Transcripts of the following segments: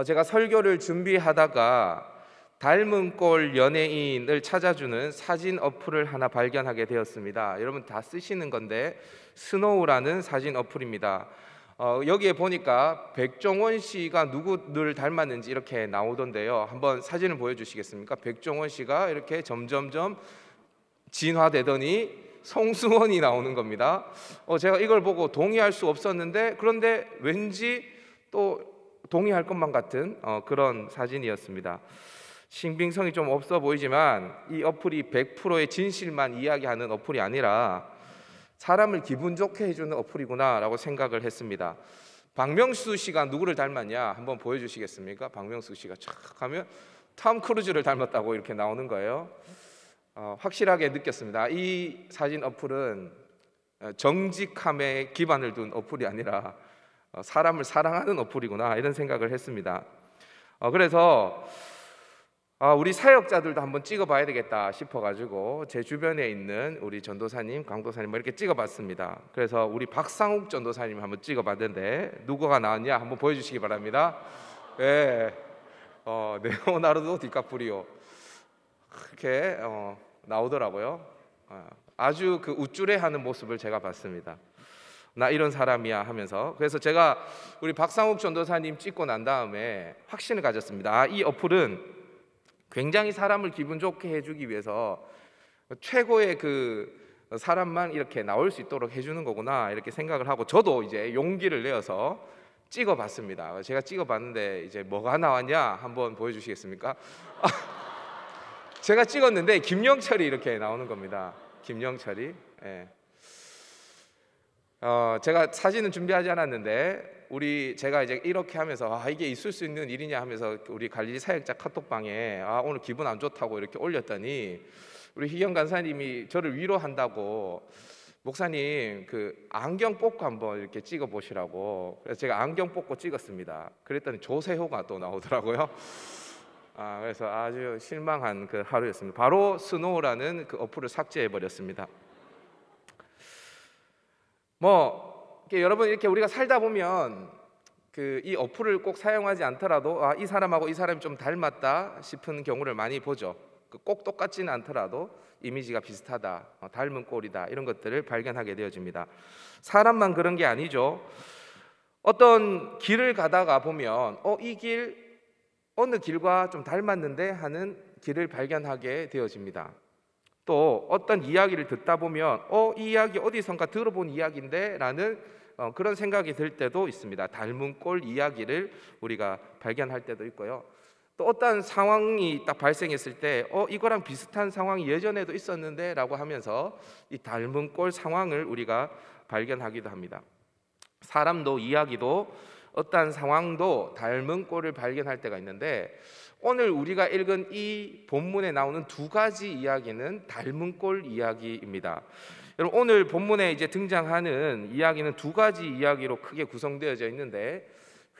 제가 설교를 준비하다가 닮은 꼴 연예인을 찾아주는 사진 어플을 하나 발견하게 되었습니다. 여러분 다 쓰시는 건데 스노우라는 사진 어플입니다. 여기에 보니까 백종원 씨가 누구를 닮았는지 이렇게 나오던데요. 한번 사진을 보여주시겠습니까? 백종원 씨가 이렇게 점점점 진화되더니 송승헌이 나오는 겁니다. 제가 이걸 보고 동의할 수 없었는데 그런데 왠지 또 동의할 것만 같은 그런 사진이었습니다. 신빙성이 좀 없어 보이지만 이 어플이 100%의 진실만 이야기하는 어플이 아니라 사람을 기분 좋게 해주는 어플이구나 라고 생각을 했습니다. 박명수 씨가 누구를 닮았냐 한번 보여주시겠습니까? 박명수 씨가 촥 하면 톰 크루즈를 닮았다고 이렇게 나오는 거예요. 확실하게 느꼈습니다. 이 사진 어플은 정직함에 기반을 둔 어플이 아니라 사람을 사랑하는 어플이구나 이런 생각을 했습니다. 그래서 우리 사역자들도 한번 찍어봐야 되겠다 싶어가지고 제 주변에 있는 우리 전도사님, 강도사님 이렇게 찍어봤습니다. 그래서 우리 박상욱 전도사님 한번 찍어봤는데 누구가 나왔냐 한번 보여주시기 바랍니다. 네, 레오나르도 디카프리오 이렇게 나오더라고요. 아주 그 우쭐해하는 모습을 제가 봤습니다. 나 이런 사람이야 하면서. 그래서 제가 우리 박상욱 전도사님 찍고 난 다음에 확신을 가졌습니다. 이 어플은 굉장히 사람을 기분 좋게 해주기 위해서 최고의 그 사람만 이렇게 나올 수 있도록 해주는 거구나 이렇게 생각을 하고 저도 이제 용기를 내어서 찍어봤습니다. 제가 찍어봤는데 이제 뭐가 나왔냐 한번 보여주시겠습니까? 제가 찍었는데 김영철이 이렇게 나오는 겁니다. 김영철이. 예. 제가 사진은 준비하지 않았는데 제가 이제 이렇게 하면서 이게 있을 수 있는 일이냐 하면서 우리 갈릴리 사역자 카톡방에 오늘 기분 안 좋다고 이렇게 올렸더니 우리 희경 간사님이 저를 위로한다고 목사님 그 안경 뽑고 한번 이렇게 찍어 보시라고. 그래서 제가 안경 뽑고 찍었습니다. 그랬더니 조세호가 또 나오더라고요. 그래서 아주 실망한 그 하루였습니다. 바로 스노우라는 그 어플을 삭제해 버렸습니다. 여러분 이렇게 우리가 살다 보면 이 어플을 꼭 사용하지 않더라도 이 사람하고 이 사람이 좀 닮았다 싶은 경우를 많이 보죠. 꼭 똑같지는 않더라도 이미지가 비슷하다, 닮은 꼴이다 이런 것들을 발견하게 되어집니다. 사람만 그런 게 아니죠. 어떤 길을 가다가 보면 이 길 어느 길과 좀 닮았는데 하는 길을 발견하게 되어집니다. 또 어떤 이야기를 듣다 보면 이 이야기 어디선가 들어본 이야기인데 라는 그런 생각이 들 때도 있습니다. 닮은 꼴 이야기를 우리가 발견할 때도 있고요. 또 어떤 상황이 딱 발생했을 때 이거랑 비슷한 상황이 예전에도 있었는데 라고 하면서 이 닮은 꼴 상황을 우리가 발견하기도 합니다. 사람도 이야기도 어떤 상황도 닮은 꼴을 발견할 때가 있는데 오늘 우리가 읽은 이 본문에 나오는 두 가지 이야기는 닮은 꼴 이야기입니다. 여러분 오늘 본문에 이제 등장하는 이야기는 두 가지 이야기로 크게 구성되어져 있는데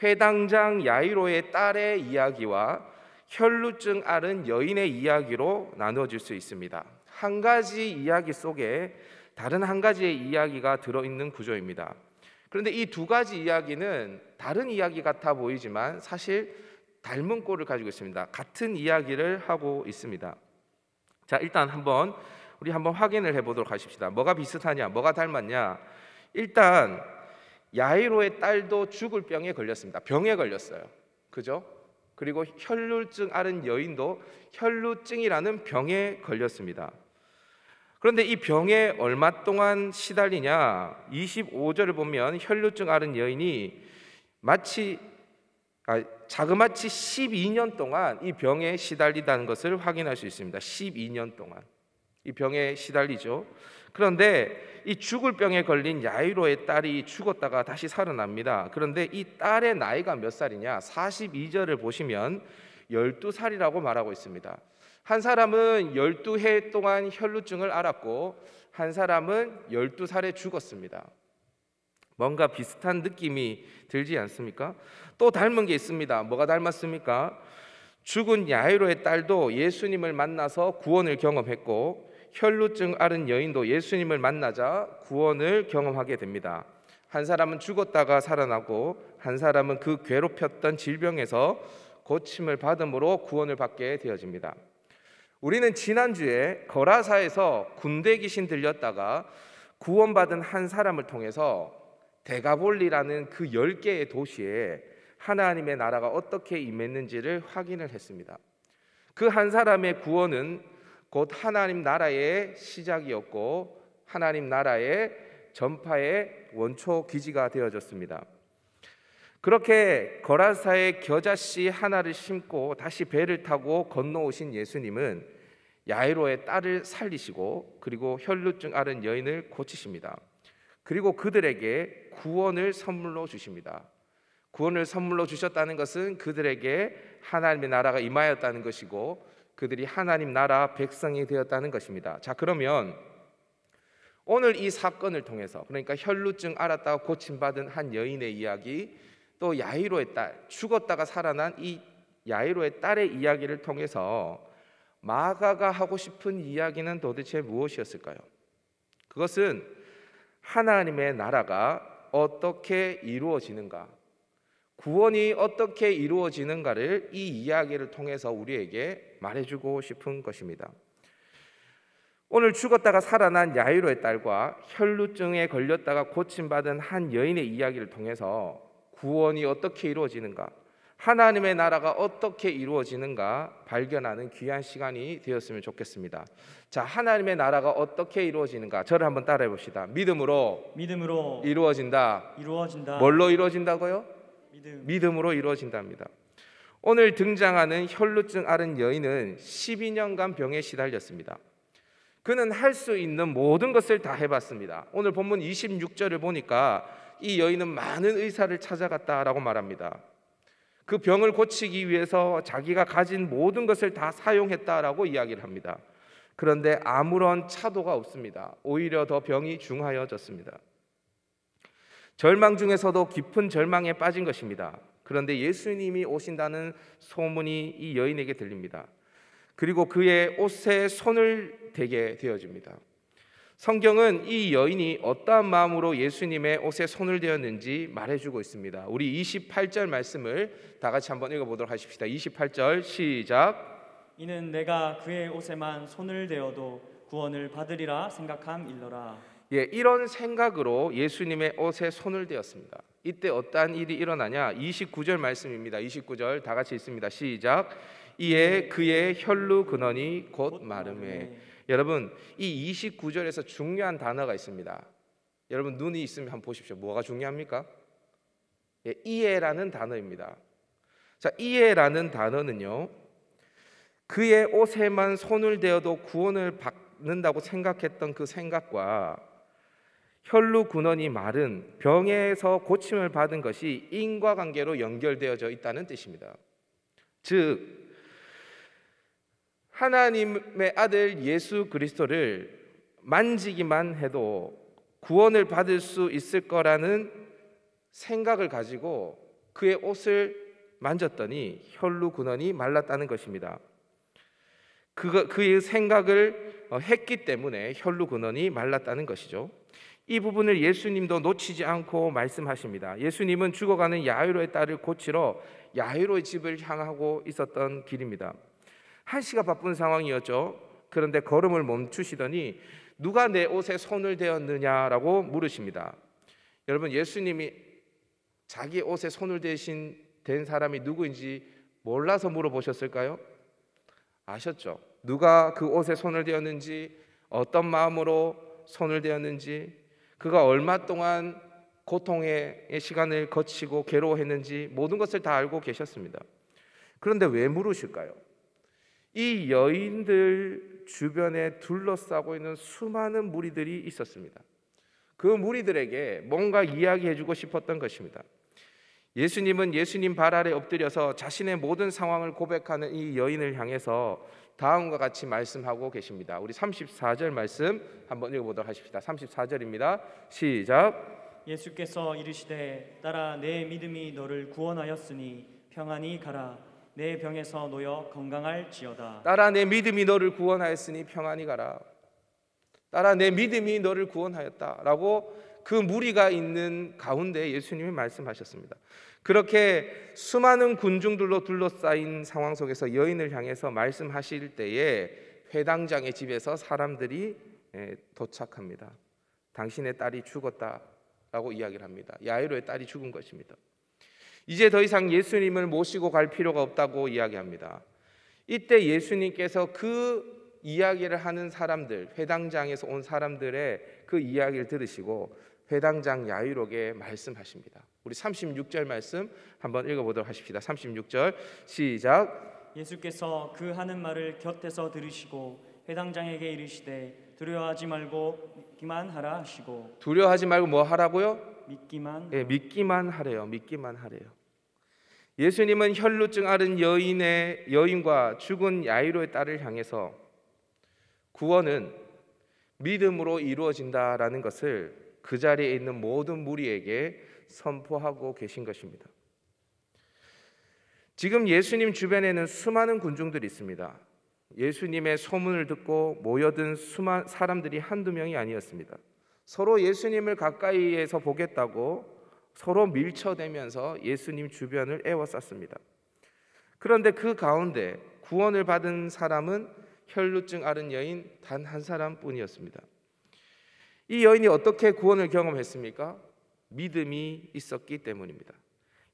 회당장 야이로의 딸의 이야기와 혈루증 앓은 여인의 이야기로 나누어질 수 있습니다. 한 가지 이야기 속에 다른 한 가지의 이야기가 들어있는 구조입니다. 그런데 이 두 가지 이야기는 다른 이야기 같아 보이지만 사실 닮은 꼴을 가지고 있습니다. 같은 이야기를 하고 있습니다. 자, 일단 우리 한번 확인을 해보도록 하십시다. 뭐가 비슷하냐, 뭐가 닮았냐. 일단 야이로의 딸도 죽을 병에 걸렸습니다. 병에 걸렸어요. 그죠? 그리고 혈루증 앓은 여인도 혈루증이라는 병에 걸렸습니다. 그런데 이 병에 얼마 동안 시달리냐? 25절을 보면 혈루증 앓은 여인이 자그마치 12년 동안 이 병에 시달리다는 것을 확인할 수 있습니다. 12년 동안 이 병에 시달리죠. 그런데 이 죽을 병에 걸린 야이로의 딸이 죽었다가 다시 살아납니다. 그런데 이 딸의 나이가 몇 살이냐? 42절을 보시면 12살이라고 말하고 있습니다. 한 사람은 12해 동안 혈루증을 앓았고 한 사람은 12살에 죽었습니다. 뭔가 비슷한 느낌이 들지 않습니까? 또 닮은 게 있습니다. 뭐가 닮았습니까? 죽은 야이로의 딸도 예수님을 만나서 구원을 경험했고 혈루증 앓은 여인도 예수님을 만나자 구원을 경험하게 됩니다. 한 사람은 죽었다가 살아나고 한 사람은 그 괴롭혔던 질병에서 고침을 받음으로 구원을 받게 되어집니다. 우리는 지난주에 거라사에서 군대 귀신 들렸다가 구원받은 한 사람을 통해서 데가볼리라는 그 10개의 도시에 하나님의 나라가 어떻게 임했는지를 확인을 했습니다. 그 한 사람의 구원은 곧 하나님 나라의 시작이었고 하나님 나라의 전파의 원초 기지가 되어졌습니다. 그렇게 거라사의 겨자씨 하나를 심고 다시 배를 타고 건너오신 예수님은 야이로의 딸을 살리시고 그리고 혈루증 앓은 여인을 고치십니다. 그리고 그들에게 구원을 선물로 주십니다. 구원을 선물로 주셨다는 것은 그들에게 하나님의 나라가 임하였다는 것이고 그들이 하나님 나라 백성이 되었다는 것입니다. 자, 그러면 오늘 이 사건을 통해서, 그러니까 혈루증 앓았다가 고침받은 한 여인의 이야기, 또 야이로의 딸, 죽었다가 살아난 이 야이로의 딸의 이야기를 통해서 마가가 하고 싶은 이야기는 도대체 무엇이었을까요? 그것은 하나님의 나라가 어떻게 이루어지는가, 구원이 어떻게 이루어지는가를 이 이야기를 통해서 우리에게 말해주고 싶은 것입니다. 오늘 죽었다가 살아난 야이로의 딸과 혈루증에 걸렸다가 고침받은 한 여인의 이야기를 통해서 구원이 어떻게 이루어지는가, 하나님의 나라가 어떻게 이루어지는가 발견하는 귀한 시간이 되었으면 좋겠습니다. 자, 하나님의 나라가 어떻게 이루어지는가, 저를 한번 따라해 봅시다. 믿음으로 이루어진다. 뭘로 이루어진다고요? 믿음으로 이루어진답니다. 오늘 등장하는 혈루증 앓은 여인은 12년간 병에 시달렸습니다. 그는 할 수 있는 모든 것을 다 해봤습니다. 오늘 본문 26절을 보니까 이 여인은 많은 의사를 찾아갔다라고 말합니다. 그 병을 고치기 위해서 자기가 가진 모든 것을 다 사용했다라고 이야기를 합니다. 그런데 아무런 차도가 없습니다. 오히려 더 병이 중하여졌습니다. 절망 중에서도 깊은 절망에 빠진 것입니다. 그런데 예수님이 오신다는 소문이 이 여인에게 들립니다. 그리고 그의 옷에 손을 대게 되어집니다. 성경은 이 여인이 어떠한 마음으로 예수님의 옷에 손을 대었는지 말해주고 있습니다. 우리 28절 말씀을 다 같이 한번 읽어보도록 하십시다. 28절 시작. 이는 내가 그의 옷에만 손을 대어도 구원을 받으리라 생각함일러라. 예, 이런 생각으로 예수님의 옷에 손을 대었습니다. 이때 어떠한 일이 일어나냐? 29절 말씀입니다. 29절 다 같이 읽습니다. 시작. 이에 그의 혈루 근원이 곧 마르매. 여러분, 이 29절에서 중요한 단어가 있습니다. 여러분 눈이 있으면 한번 보십시오. 뭐가 중요합니까? 예, 이에라는 단어입니다. 자, 이에라는 단어는요, 그의 옷에만 손을 대어도 구원을 받는다고 생각했던 그 생각과 혈루 근원이 마른 병에서 고침을 받은 것이 인과관계로 연결되어져 있다는 뜻입니다. 즉 하나님의 아들 예수 그리스도를 만지기만 해도 구원을 받을 수 있을 거라는 생각을 가지고 그의 옷을 만졌더니 혈루 근원이 말랐다는 것입니다. 그의 생각을 했기 때문에 혈루 근원이 말랐다는 것이죠. 이 부분을 예수님도 놓치지 않고 말씀하십니다. 예수님은 죽어가는 야이로의 딸을 고치러 야이로의 집을 향하고 있었던 길입니다. 한시가 바쁜 상황이었죠. 그런데 걸음을 멈추시더니 누가 내 옷에 손을 대었느냐라고 물으십니다. 여러분, 예수님이 자기 옷에 손을 댄 사람이 누구인지 몰라서 물어보셨을까요? 아셨죠? 누가 그 옷에 손을 대었는지, 어떤 마음으로 손을 대었는지, 그가 얼마 동안 고통의 시간을 거치고 괴로워했는지 모든 것을 다 알고 계셨습니다. 그런데 왜 물으실까요? 이 여인들 주변에 둘러싸고 있는 수많은 무리들이 있었습니다. 그 무리들에게 뭔가 이야기해주고 싶었던 것입니다. 예수님은 예수님 발 아래 엎드려서 자신의 모든 상황을 고백하는 이 여인을 향해서 다음과 같이 말씀하고 계십니다. 우리 34절 말씀 한번 읽어보도록 하십시다. 34절입니다. 시작. 예수께서 이르시되 딸아 내 믿음이 너를 구원하였으니 평안히 가라. 내 병에서 놓여 건강할지어다. 딸아 내 믿음이 너를 구원하였으니 평안히 가라. 딸아 내 믿음이 너를 구원하였다라고 그 무리가 있는 가운데 예수님이 말씀하셨습니다. 그렇게 수많은 군중들로 둘러싸인 상황 속에서 여인을 향해서 말씀하실 때에 회당장의 집에서 사람들이 도착합니다. 당신의 딸이 죽었다라고 이야기를 합니다. 야이로의 딸이 죽은 것입니다. 이제 더 이상 예수님을 모시고 갈 필요가 없다고 이야기합니다. 이때 예수님께서 그 이야기를 하는 사람들, 회당장에서 온 사람들의 그 이야기를 들으시고 회당장 야이로에게 말씀하십니다. 우리 36절 말씀 한번 읽어보도록 하십시다. 36절 시작. 예수께서 그 하는 말을 곁에서 들으시고 회당장에게 이르시되 두려워하지 말고 믿기만 하라 하시고. 두려워하지 말고 뭐 하라고요? 믿기만. 예, 믿기만 하래요. 믿기만 하래요. 예수님은 혈루증 앓은 여인과 죽은 야이로의 딸을 향해서 구원은 믿음으로 이루어진다라는 것을 그 자리에 있는 모든 무리에게 선포하고 계신 것입니다. 지금 예수님 주변에는 수많은 군중들이 있습니다. 예수님의 소문을 듣고 모여든 수많은 사람들이 한두 명이 아니었습니다. 서로 예수님을 가까이에서 보겠다고 서로 밀쳐대면서 예수님 주변을 에워쌌습니다. 그런데 그 가운데 구원을 받은 사람은 혈루증 앓은 여인 단 한 사람뿐이었습니다. 이 여인이 어떻게 구원을 경험했습니까? 믿음이 있었기 때문입니다.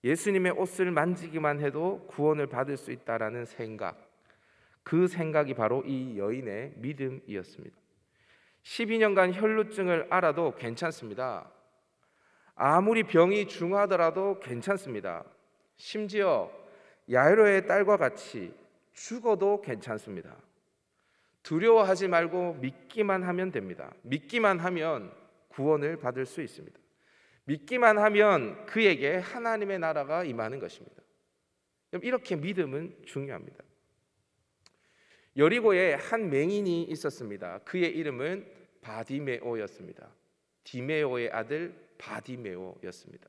예수님의 옷을 만지기만 해도 구원을 받을 수 있다라는 생각, 그 생각이 바로 이 여인의 믿음이었습니다. 12년간 혈루증을 앓아도 괜찮습니다. 아무리 병이 중하더라도 괜찮습니다. 심지어 야이로의 딸과 같이 죽어도 괜찮습니다. 두려워하지 말고 믿기만 하면 됩니다. 믿기만 하면 구원을 받을 수 있습니다. 믿기만 하면 그에게 하나님의 나라가 임하는 것입니다. 이렇게 믿음은 중요합니다. 여리고에 한 맹인이 있었습니다. 그의 이름은 바디메오였습니다. 디메오의 아들 바디메오였습니다.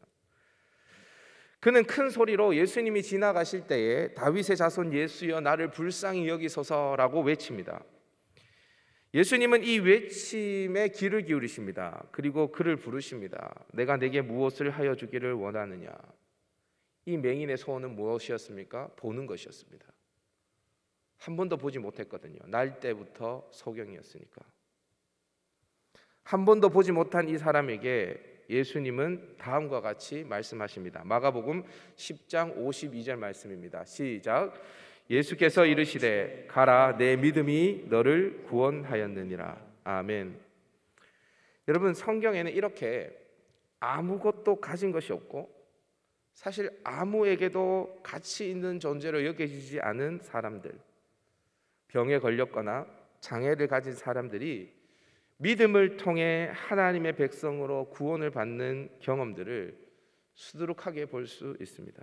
그는 큰 소리로 예수님이 지나가실 때에 다윗의 자손 예수여 나를 불쌍히 여기소서라고 외칩니다. 예수님은 이 외침에 귀를 기울이십니다. 그리고 그를 부르십니다. 내가 내게 무엇을 하여 주기를 원하느냐. 이 맹인의 소원은 무엇이었습니까? 보는 것이었습니다. 한 번도 보지 못했거든요. 날 때부터 소경이었으니까. 한 번도 보지 못한 이 사람에게 예수님은 다음과 같이 말씀하십니다. 마가복음 10장 52절 말씀입니다. 시작. 예수께서 이르시되 가라 내 믿음이 너를 구원하였느니라. 아멘. 여러분, 성경에는 이렇게 아무것도 가진 것이 없고 사실 아무에게도 가치 있는 존재로 여겨지지 않은 사람들, 병에 걸렸거나 장애를 가진 사람들이 믿음을 통해 하나님의 백성으로 구원을 받는 경험들을 수두룩하게 볼 수 있습니다.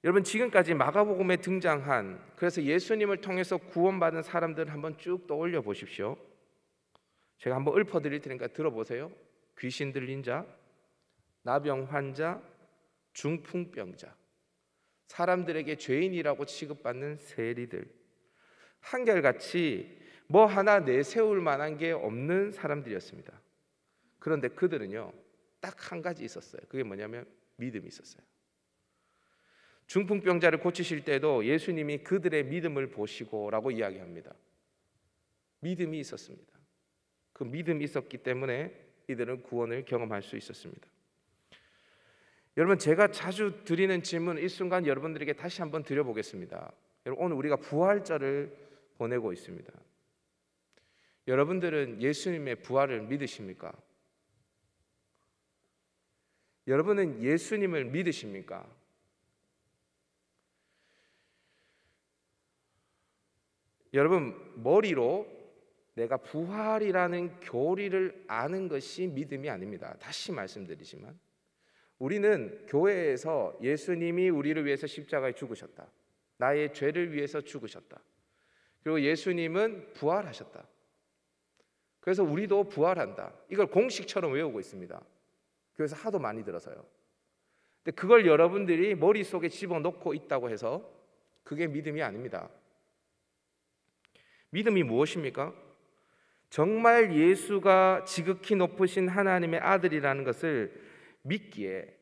여러분, 지금까지 마가복음에 등장한, 그래서 예수님을 통해서 구원받은 사람들을 한번 쭉 떠올려 보십시오. 제가 한번 읊어드릴 테니까 들어보세요. 귀신 들린 자, 나병 환자, 중풍병자, 사람들에게 죄인이라고 취급받는 세리들, 한결같이 뭐 하나 내세울 만한 게 없는 사람들이었습니다. 그런데 그들은요, 딱 한 가지 있었어요. 그게 뭐냐면 믿음이 있었어요. 중풍병자를 고치실 때도 예수님이 그들의 믿음을 보시고라고 이야기합니다. 믿음이 있었습니다. 그 믿음이 있었기 때문에 이들은 구원을 경험할 수 있었습니다. 여러분, 제가 자주 드리는 질문 이 순간 여러분들에게 다시 한번 드려보겠습니다. 여러분, 오늘 우리가 부활절을 보내고 있습니다. 여러분들은 예수님의 부활을 믿으십니까? 여러분은 예수님을 믿으십니까? 여러분, 머리로 내가 부활이라는 교리를 아는 것이 믿음이 아닙니다. 다시 말씀드리지만 우리는 교회에서 예수님이 우리를 위해서 십자가에 죽으셨다, 나의 죄를 위해서 죽으셨다, 그리고 예수님은 부활하셨다, 그래서 우리도 부활한다, 이걸 공식처럼 외우고 있습니다. 교회에서 하도 많이 들어서요. 근데 그걸 여러분들이 머릿속에 집어넣고 있다고 해서 그게 믿음이 아닙니다. 믿음이 무엇입니까? 정말 예수가 지극히 높으신 하나님의 아들이라는 것을 믿기에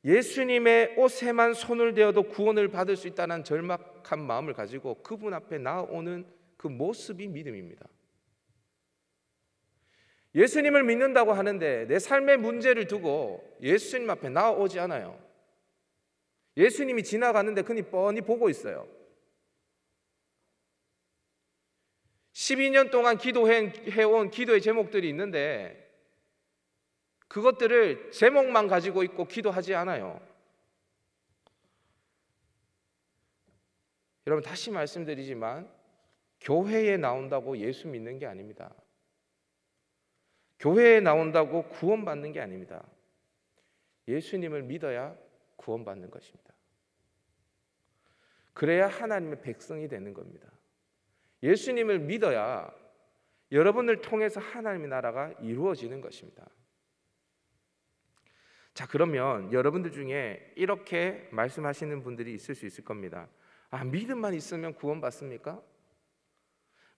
예수님의 옷에만 손을 대어도 구원을 받을 수 있다는 절박한 마음을 가지고 그분 앞에 나아오는 그 모습이 믿음입니다. 예수님을 믿는다고 하는데 내 삶의 문제를 두고 예수님 앞에 나아오지 않아요. 예수님이 지나가는데 그니 뻔히 보고 있어요. 12년 동안 기도해온 기도의 제목들이 있는데 그것들을 제목만 가지고 있고 기도하지 않아요. 여러분, 다시 말씀드리지만 교회에 나온다고 예수 믿는 게 아닙니다. 교회에 나온다고 구원받는 게 아닙니다. 예수님을 믿어야 구원받는 것입니다. 그래야 하나님의 백성이 되는 겁니다. 예수님을 믿어야 여러분을 통해서 하나님의 나라가 이루어지는 것입니다. 자, 그러면 여러분들 중에 이렇게 말씀하시는 분들이 있을 수 있을 겁니다. 믿음만 있으면 구원받습니까?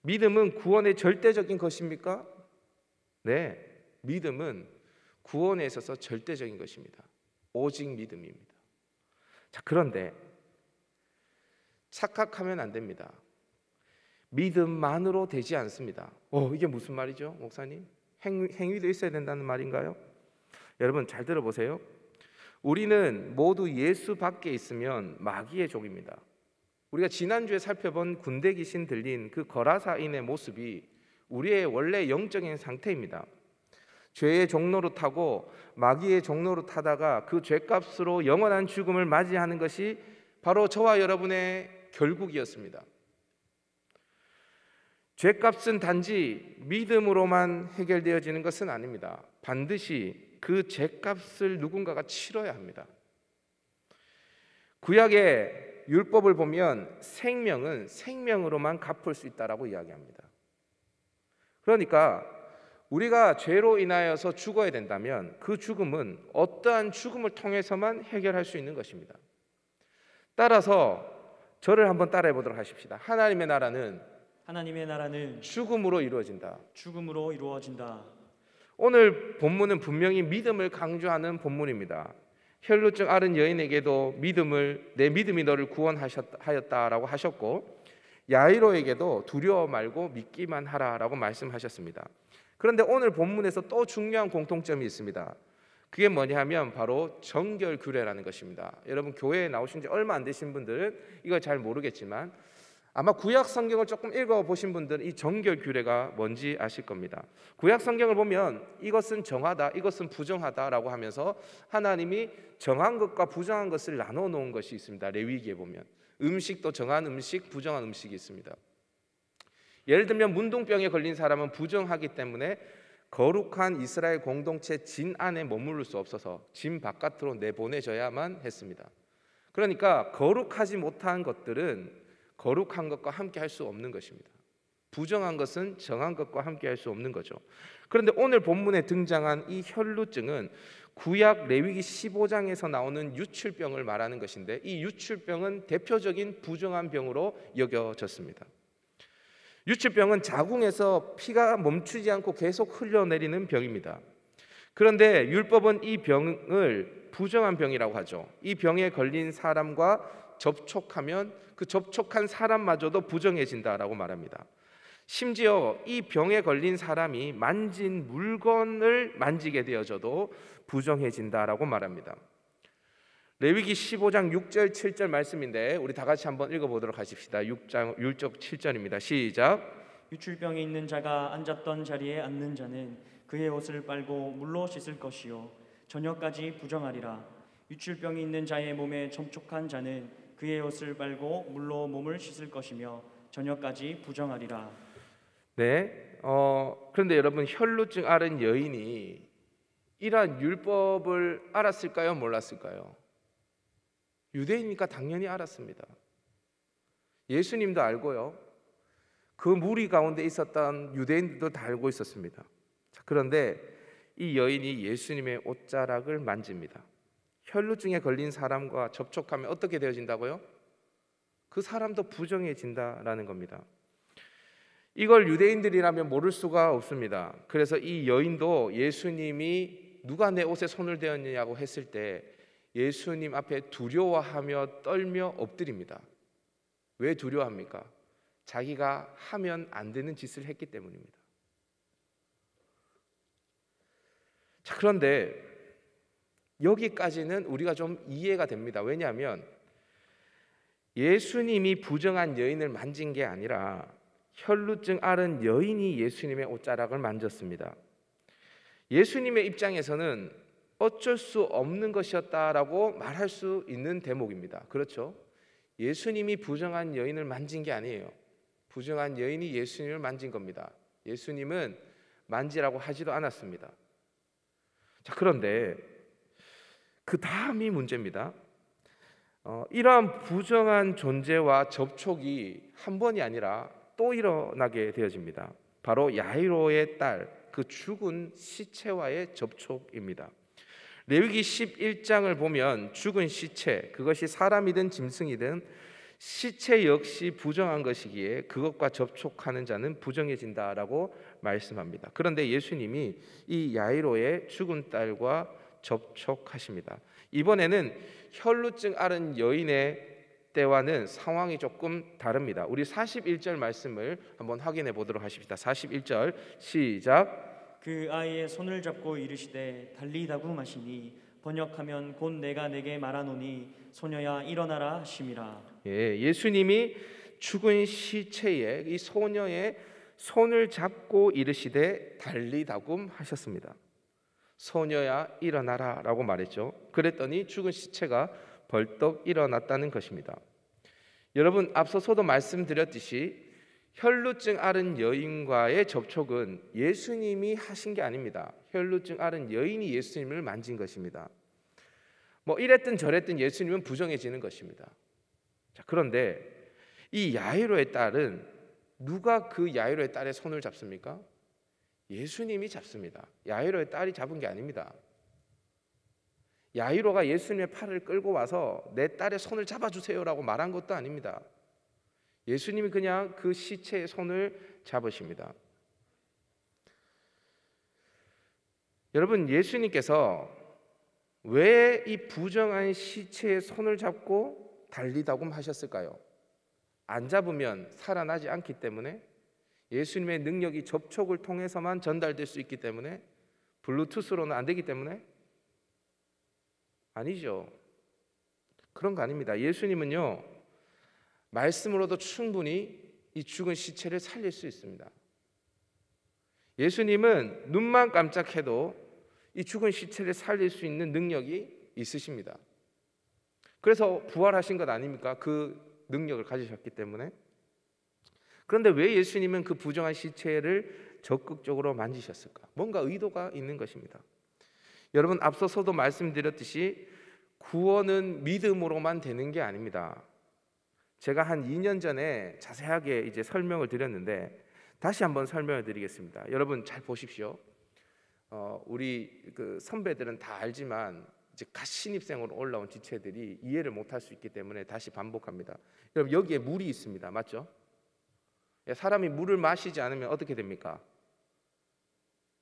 믿음은 구원의 절대적인 것입니까? 네, 믿음은 구원에 있어서 절대적인 것입니다. 오직 믿음입니다. 자, 그런데 착각하면 안 됩니다. 믿음만으로 되지 않습니다. 이게 무슨 말이죠, 목사님? 행위도 있어야 된다는 말인가요? 여러분 잘 들어보세요. 우리는 모두 예수 밖에 있으면 마귀의 종입니다. 우리가 지난주에 살펴본 군대 귀신 들린 그 거라사인의 모습이 우리의 원래 영적인 상태입니다. 죄의 종로로 타고 마귀의 종로로 타다가 그 죄값으로 영원한 죽음을 맞이하는 것이 바로 저와 여러분의 결국이었습니다. 죄값은 단지 믿음으로만 해결되어지는 것은 아닙니다. 반드시 그 죄값을 누군가가 치러야 합니다. 구약의 율법을 보면 생명은 생명으로만 갚을 수 있다라고 이야기합니다. 그러니까 우리가 죄로 인하여서 죽어야 된다면 그 죽음은 어떠한 죽음을 통해서만 해결할 수 있는 것입니다. 따라서 저를 한번 따라해 보도록 하십시다. 하나님의 나라는 죽음으로 이루어진다. 오늘 본문은 분명히 믿음을 강조하는 본문입니다. 혈루증 앓은 여인에게도 내 믿음이 너를 구원하였다라고 하셨고, 야이로에게도 두려워 말고 믿기만 하라라고 말씀하셨습니다. 그런데 오늘 본문에서 또 중요한 공통점이 있습니다. 그게 뭐냐 하면 바로 정결규례라는 것입니다. 여러분 교회에 나오신 지 얼마 안 되신 분들은 이걸 잘 모르겠지만 아마 구약 성경을 조금 읽어보신 분들은 이 정결규례가 뭔지 아실 겁니다. 구약 성경을 보면 이것은 정하다, 이것은 부정하다라고 하면서 하나님이 정한 것과 부정한 것을 나눠 놓은 것이 있습니다. 레위기에 보면 음식도 정한 음식, 부정한 음식이 있습니다. 예를 들면 문둥병에 걸린 사람은 부정하기 때문에 거룩한 이스라엘 공동체 진 안에 머무를 수 없어서 진 바깥으로 내보내져야만 했습니다. 그러니까 거룩하지 못한 것들은 거룩한 것과 함께 할 수 없는 것입니다. 부정한 것은 정한 것과 함께 할 수 없는 거죠. 그런데 오늘 본문에 등장한 이 혈루증은 구약 레위기 15장에서 나오는 유출병을 말하는 것인데, 이 유출병은 대표적인 부정한 병으로 여겨졌습니다. 유출병은 자궁에서 피가 멈추지 않고 계속 흘러내리는 병입니다. 그런데 율법은 이 병을 부정한 병이라고 하죠. 이 병에 걸린 사람과 접촉하면 그 접촉한 사람마저도 부정해진다라고 말합니다. 심지어 이 병에 걸린 사람이 만진 물건을 만지게 되어져도 부정해진다라고 말합니다. 레위기 15장 6절 7절 말씀인데 우리 다 같이 한번 읽어보도록 하십시다. 6장 7절입니다. 시작. 유출병이 있는 자가 앉았던 자리에 앉는 자는 그의 옷을 빨고 물로 씻을 것이요 저녁까지 부정하리라. 유출병이 있는 자의 몸에 접촉한 자는 그의 옷을 빨고 물로 몸을 씻을 것이며 저녁까지 부정하리라. 네. 그런데 여러분, 혈루증 앓은 여인이 이러한 율법을 알았을까요? 몰랐을까요? 유대인이니까 당연히 알았습니다. 예수님도 알고요. 그 무리 가운데 있었던 유대인들도 다 알고 있었습니다. 자, 그런데 이 여인이 예수님의 옷자락을 만집니다. 혈루증에 걸린 사람과 접촉하면 어떻게 되어진다고요? 그 사람도 부정해진다라는 겁니다. 이걸 유대인들이라면 모를 수가 없습니다. 그래서 이 여인도 예수님이 누가 내 옷에 손을 대었느냐고 했을 때 예수님 앞에 두려워하며 떨며 엎드립니다. 왜 두려워합니까? 자기가 하면 안 되는 짓을 했기 때문입니다. 자, 그런데 여기까지는 우리가 좀 이해가 됩니다. 왜냐하면 예수님이 부정한 여인을 만진 게 아니라 혈루증 앓은 여인이 예수님의 옷자락을 만졌습니다. 예수님의 입장에서는 어쩔 수 없는 것이었다라고 말할 수 있는 대목입니다. 그렇죠? 예수님이 부정한 여인을 만진 게 아니에요. 부정한 여인이 예수님을 만진 겁니다. 예수님은 만지라고 하지도 않았습니다. 자, 그런데 그 다음이 문제입니다. 이러한 부정한 존재와 접촉이 한 번이 아니라 또 일어나게 되어집니다. 바로 야이로의 딸, 그 죽은 시체와의 접촉입니다. 레위기 11장을 보면 죽은 시체, 그것이 사람이든 짐승이든 시체 역시 부정한 것이기에 그것과 접촉하는 자는 부정해진다라고 말씀합니다. 그런데 예수님이 이 야이로의 죽은 딸과 접촉하십니다. 이번에는 혈루증 앓은 여인의 때와는 상황이 조금 다릅니다. 우리 41절 말씀을 한번 확인해 보도록 하십시다. 41절 시작. 그 아이의 손을 잡고 이르시되 달리다구 마시니 번역하면 곧 내가 내게 말하노니 소녀야 일어나라 하심이라. 예수님이 죽은 시체에 이 소녀의 손을 잡고 이르시되 달리다굼 하셨습니다. 소녀야 일어나라 라고 말했죠. 그랬더니 죽은 시체가 벌떡 일어났다는 것입니다. 여러분, 앞서서도 말씀드렸듯이 혈루증 앓은 여인과의 접촉은 예수님이 하신 게 아닙니다. 혈루증 앓은 여인이 예수님을 만진 것입니다. 뭐 이랬든 저랬든 예수님은 부정해지는 것입니다. 자, 그런데 이 야이로의 딸은 누가 그 야이로의 딸의 손을 잡습니까? 예수님이 잡습니다. 야이로의 딸이 잡은 게 아닙니다. 야이로가 예수님의 팔을 끌고 와서 내 딸의 손을 잡아주세요라고 말한 것도 아닙니다. 예수님이 그냥 그 시체의 손을 잡으십니다. 여러분, 예수님께서 왜 이 부정한 시체의 손을 잡고 달리다굼 하셨을까요? 안 잡으면 살아나지 않기 때문에, 예수님의 능력이 접촉을 통해서만 전달될 수 있기 때문에, 블루투스로는 안 되기 때문에? 아니죠. 그런 거 아닙니다. 예수님은요, 말씀으로도 충분히 이 죽은 시체를 살릴 수 있습니다. 예수님은 눈만 깜짝해도 이 죽은 시체를 살릴 수 있는 능력이 있으십니다. 그래서 부활하신 것 아닙니까? 그 능력을 가지셨기 때문에. 그런데 왜 예수님은 그 부정한 시체를 적극적으로 만지셨을까? 뭔가 의도가 있는 것입니다. 여러분, 앞서서도 말씀드렸듯이 구원은 믿음으로만 되는 게 아닙니다. 제가 한 2년 전에 자세하게 이제 설명을 드렸는데 다시 한번 설명을 드리겠습니다. 여러분 잘 보십시오. 우리 그 선배들은 다 알지만 이제 갓 신입생으로 올라온 지체들이 이해를 못할 수 있기 때문에 다시 반복합니다. 여러분, 여기에 물이 있습니다. 맞죠? 사람이 물을 마시지 않으면 어떻게 됩니까?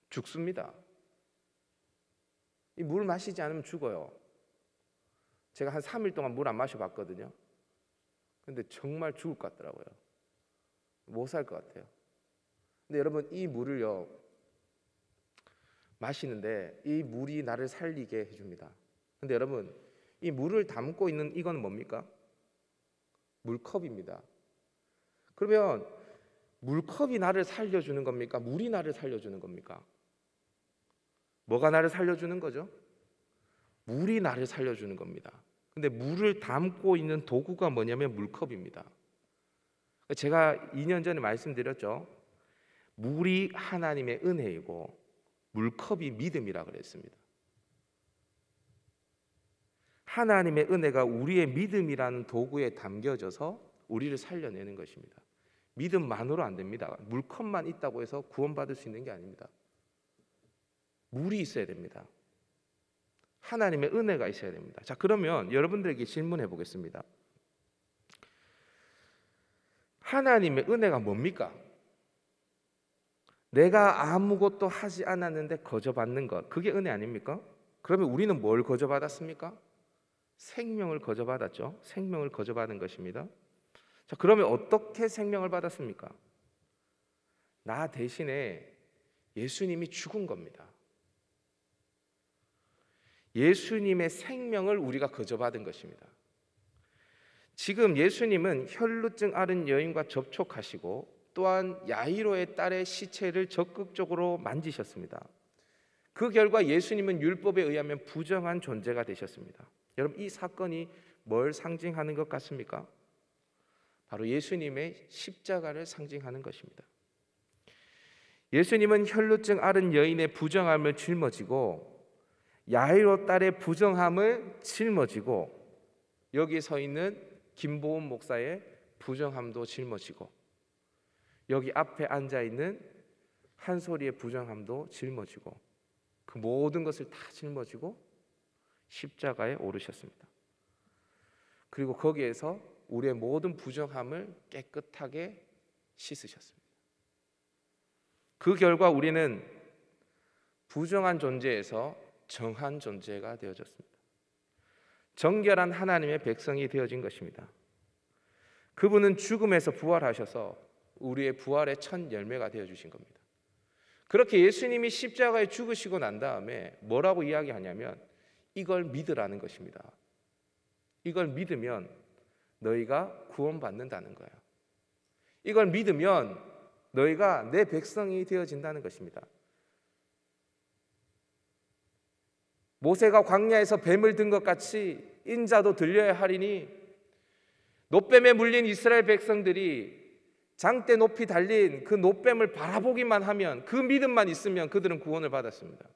죽습니다. 이 물 마시지 않으면 죽어요. 제가 한 3일 동안 물 안 마셔봤거든요. 근데 정말 죽을 것 같더라고요. 못 살 것 같아요. 근데 여러분, 이 물을요 마시는데 이 물이 나를 살리게 해줍니다. 근데 여러분, 이 물을 담고 있는 이건 뭡니까? 물컵입니다. 그러면 물컵이 나를 살려주는 겁니까? 물이 나를 살려주는 겁니까? 뭐가 나를 살려주는 거죠? 물이 나를 살려주는 겁니다. 근데 물을 담고 있는 도구가 뭐냐면 물컵입니다. 제가 2년 전에 말씀드렸죠. 물이 하나님의 은혜이고 물컵이 믿음이라 그랬습니다. 하나님의 은혜가 우리의 믿음이라는 도구에 담겨져서 우리를 살려내는 것입니다. 믿음만으로 안 됩니다. 물컵만 있다고 해서 구원받을 수 있는 게 아닙니다. 물이 있어야 됩니다. 하나님의 은혜가 있어야 됩니다. 자, 그러면 여러분들에게 질문해 보겠습니다. 하나님의 은혜가 뭡니까? 내가 아무것도 하지 않았는데 거저받는 것, 그게 은혜 아닙니까? 그러면 우리는 뭘 거저받았습니까? 생명을 거저받았죠. 생명을 거저받은 것입니다. 자, 그러면 어떻게 생명을 받았습니까? 나 대신에 예수님이 죽은 겁니다. 예수님의 생명을 우리가 거저받은 것입니다. 지금 예수님은 혈루증 앓은 여인과 접촉하시고 또한 야이로의 딸의 시체를 적극적으로 만지셨습니다. 그 결과 예수님은 율법에 의하면 부정한 존재가 되셨습니다. 여러분, 이 사건이 뭘 상징하는 것 같습니까? 바로 예수님의 십자가를 상징하는 것입니다. 예수님은 혈루증 앓은 여인의 부정함을 짊어지고 야이로 딸의 부정함을 짊어지고 여기 서 있는 김보은 목사의 부정함도 짊어지고 여기 앞에 앉아 있는 한소리의 부정함도 짊어지고 그 모든 것을 다 짊어지고 십자가에 오르셨습니다. 그리고 거기에서 우리의 모든 부정함을 깨끗하게 씻으셨습니다. 그 결과 우리는 부정한 존재에서 정한 존재가 되어졌습니다. 정결한 하나님의 백성이 되어진 것입니다. 그분은 죽음에서 부활하셔서 우리의 부활의 첫 열매가 되어주신 겁니다. 그렇게 예수님이 십자가에 죽으시고 난 다음에 뭐라고 이야기하냐면 이걸 믿으라는 것입니다. 이걸 믿으면 너희가 구원받는다는 거예요. 이걸 믿으면 너희가 내 백성이 되어진다는 것입니다. 모세가 광야에서 뱀을 든 것 같이 인자도 들려야 하리니 노뱀에 물린 이스라엘 백성들이 장대 높이 달린 그 노뱀을 바라보기만 하면 그 믿음만 있으면 그들은 구원을 받았습니다.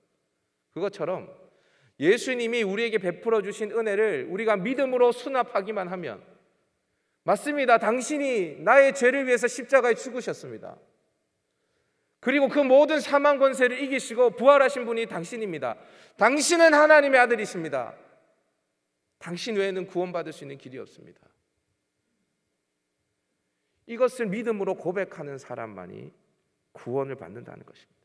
그것처럼 예수님이 우리에게 베풀어 주신 은혜를 우리가 믿음으로 수납하기만 하면 맞습니다. 당신이 나의 죄를 위해서 십자가에 죽으셨습니다. 그리고 그 모든 사망 권세를 이기시고 부활하신 분이 당신입니다. 당신은 하나님의 아들이십니다. 당신 외에는 구원받을 수 있는 길이 없습니다. 이것을 믿음으로 고백하는 사람만이 구원을 받는다는 것입니다.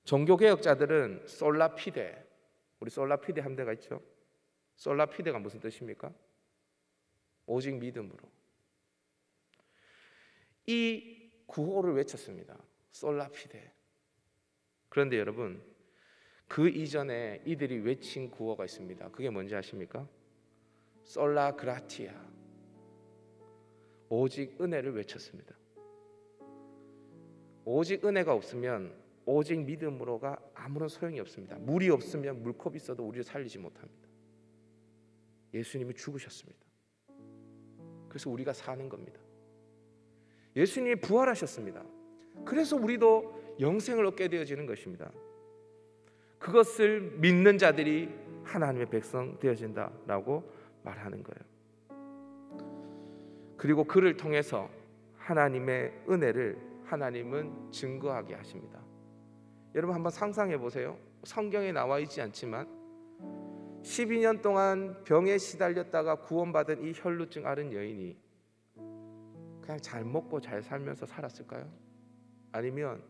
종교개혁자들은 솔라피데, 우리 솔라피데 함대가 있죠. 솔라피데가 무슨 뜻입니까? 오직 믿음으로. 이 구호를 외쳤습니다. 솔라피데. 그런데 여러분, 그 이전에 이들이 외친 구호가 있습니다. 그게 뭔지 아십니까? 솔라 그라티아. 오직 은혜를 외쳤습니다. 오직 은혜가 없으면 오직 믿음으로가 아무런 소용이 없습니다. 물이 없으면 물컵 있어도 우리를 살리지 못합니다. 예수님이 죽으셨습니다. 그래서 우리가 사는 겁니다. 예수님이 부활하셨습니다. 그래서 우리도 영생을 얻게 되어지는 것입니다. 그것을 믿는 자들이 하나님의 백성 되어진다라고 말하는 거예요. 그리고 그를 통해서 하나님의 은혜를 하나님은 증거하게 하십니다. 여러분 한번 상상해 보세요. 성경에 나와 있지 않지만 12년 동안 병에 시달렸다가 구원받은 이 혈루증 앓은 여인이 그냥 잘 먹고 잘 살면서 살았을까요? 아니면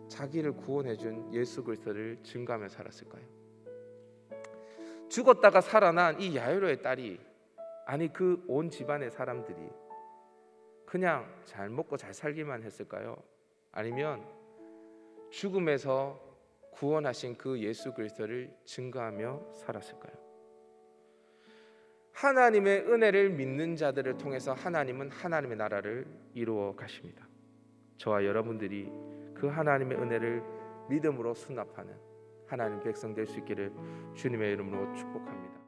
자기를 구원해준 예수 그리스도를 증거하며 살았을까요? 죽었다가 살아난 이 야이로의 딸이, 아니 그 온 집안의 사람들이 그냥 잘 먹고 잘 살기만 했을까요? 아니면 죽음에서 구원하신 그 예수 그리스도를 증거하며 살았을까요? 하나님의 은혜를 믿는 자들을 통해서 하나님은 하나님의 나라를 이루어 가십니다. 저와 여러분들이 그 하나님의 은혜를 믿음으로 수납하는 하나님 백성 될 수 있기를 주님의 이름으로 축복합니다.